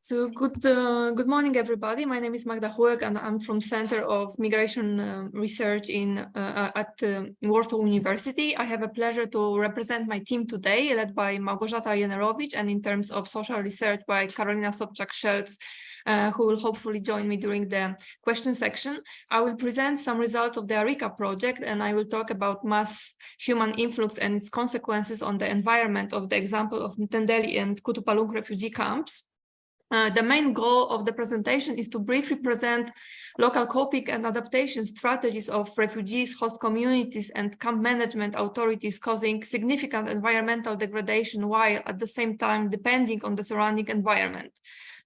So good morning, everybody. My name is Magdalena Chułek, and I'm from Center of Migration Research at Warsaw University. I have a pleasure to represent my team today, led by Małgorzata Jenerowicz, and in terms of social research by Karolina Sobczak-Szelc, who will hopefully join me during the question section. I will present some results of the ARICA project, and I will talk about mass human influx and its consequences on the environment of the example of Mtendeli and Kutupalong refugee camps. The main goal of the presentation is to briefly present local coping and adaptation strategies of refugees, host communities, and camp management authorities causing significant environmental degradation while at the same time depending on the surrounding environment.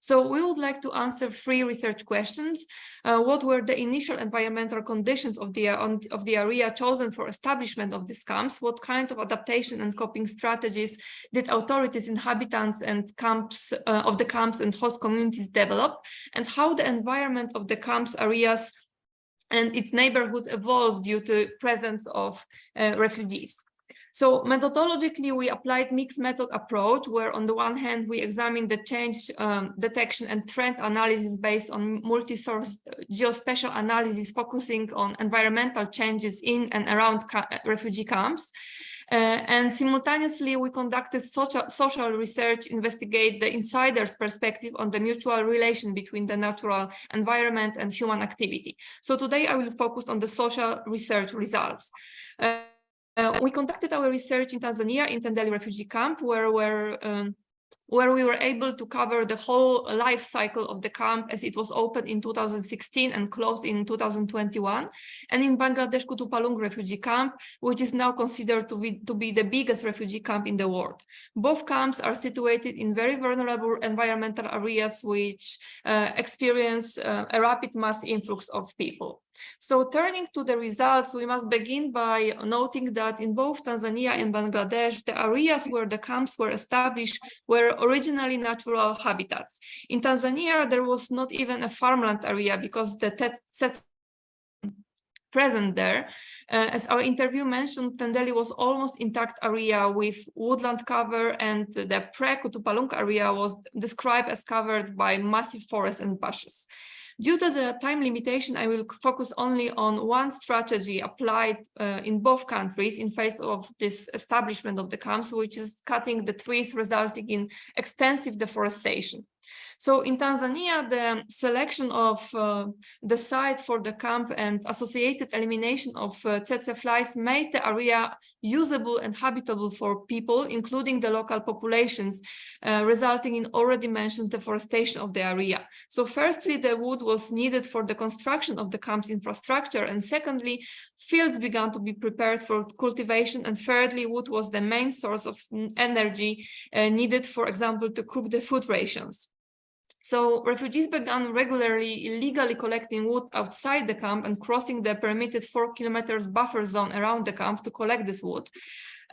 So we would like to answer 3 research questions. What were the initial environmental conditions of the area chosen for establishment of these camps? What kind of adaptation and coping strategies did authorities, inhabitants, and camps of the camps and host communities develop? And how the environment of the camps areas and its neighborhoods evolved due to presence of refugees? So methodologically, we applied mixed method approach, where on the one hand, we examined the change detection and trend analysis based on multi-source geospatial analysis, focusing on environmental changes in and around refugee camps. And simultaneously, we conducted social research, investigate the insider's perspective on the mutual relation between the natural environment and human activity. So today I will focus on the social research results. We conducted our research in Tanzania, in Mtendeli refugee camp, where we were able to cover the whole life cycle of the camp, as it was opened in 2016 and closed in 2021, and in Bangladesh Kutupalong refugee camp, which is now considered to be the biggest refugee camp in the world. Both camps are situated in very vulnerable environmental areas which experience a rapid mass influx of people. So turning to the results, we must begin by noting that in both Tanzania and Bangladesh, the areas where the camps were established were originally natural habitats. In Tanzania, there was not even a farmland area because the sets present there. As our interview mentioned, Mtendeli was almost intact area with woodland cover, and the pre-Kutupalong area was described as covered by massive forests and bushes. Due to the time limitation, I will focus only on one strategy applied in both countries in face of this establishment of the camps, which is cutting the trees, resulting in extensive deforestation. So in Tanzania, the selection of the site for the camp and associated elimination of tsetse flies made the area usable and habitable for people, including the local populations, resulting in already mentioned deforestation of the area. So firstly, the wood was needed for the construction of the camp's infrastructure, and secondly, fields began to be prepared for cultivation, and thirdly, wood was the main source of energy needed, for example, to cook the food rations. So refugees began regularly illegally collecting wood outside the camp and crossing the permitted 4 kilometers buffer zone around the camp to collect this wood.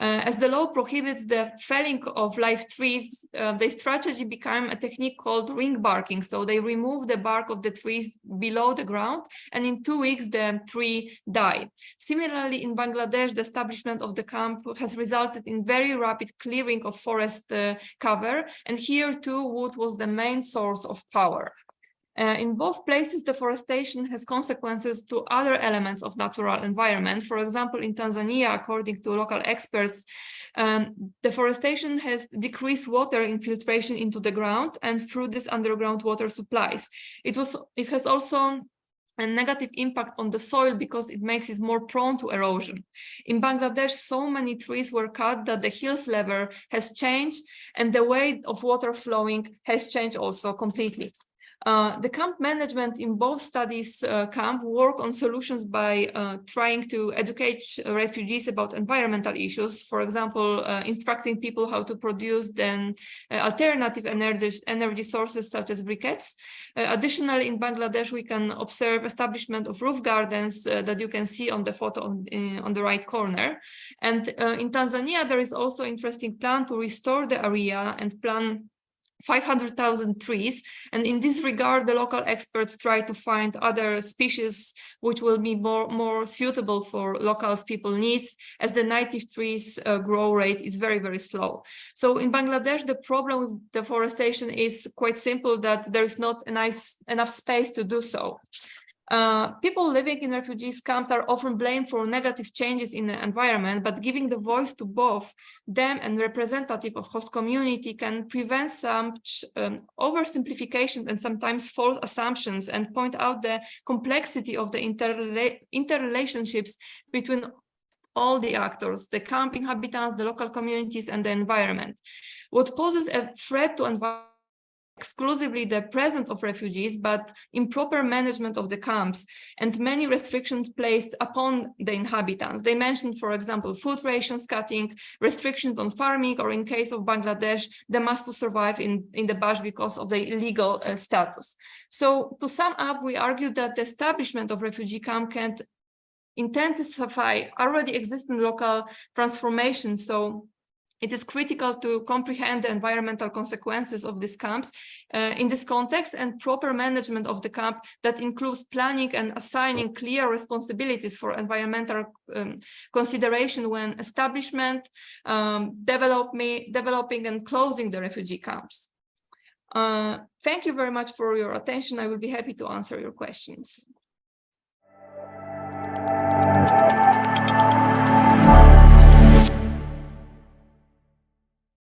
As the law prohibits the felling of live trees, the strategy became a technique called ring barking. So they remove the bark of the trees below the ground, and in 2 weeks the tree died. Similarly, in Bangladesh, the establishment of the camp has resulted in very rapid clearing of forest cover, and here too wood was the main source of power. In both places, deforestation has consequences to other elements of natural environment. For example, in Tanzania, according to local experts, deforestation has decreased water infiltration into the ground and through this underground water supplies. It has also a negative impact on the soil because it makes it more prone to erosion. In Bangladesh, so many trees were cut that the hills level has changed and the way of water flowing has changed also completely. The camp management in both studies camp work on solutions by trying to educate refugees about environmental issues, for example, instructing people how to produce then alternative energy sources such as briquettes. Additionally, in Bangladesh, we can observe establishment of roof gardens that you can see on the photo on the right corner. And in Tanzania, there is also interesting plan to restore the area and plan 500,000 trees, and in this regard the local experts try to find other species which will be more suitable for locals people needs, as the native trees grow rate is very slow. So in Bangladesh the problem with deforestation is quite simple, that there is not enough space to do so. People living in refugees camps are often blamed for negative changes in the environment, but giving the voice to both them and representative of host community can prevent some oversimplifications and sometimes false assumptions, and point out the complexity of the interrelationships between all the actors, the camp inhabitants, the local communities, and the environment. What poses a threat to environment exclusively the presence of refugees, but improper management of the camps and many restrictions placed upon the inhabitants. They mentioned, for example, food rations cutting, restrictions on farming, or in case of Bangladesh, the must to survive in the bush because of the illegal status. So to sum up, we argue that the establishment of refugee camp can intensify already existing local transformations. So it is critical to comprehend the environmental consequences of these camps in this context, and proper management of the camp that includes planning and assigning clear responsibilities for environmental consideration when establishment, developing and closing the refugee camps. Thank you very much for your attention. I will be happy to answer your questions.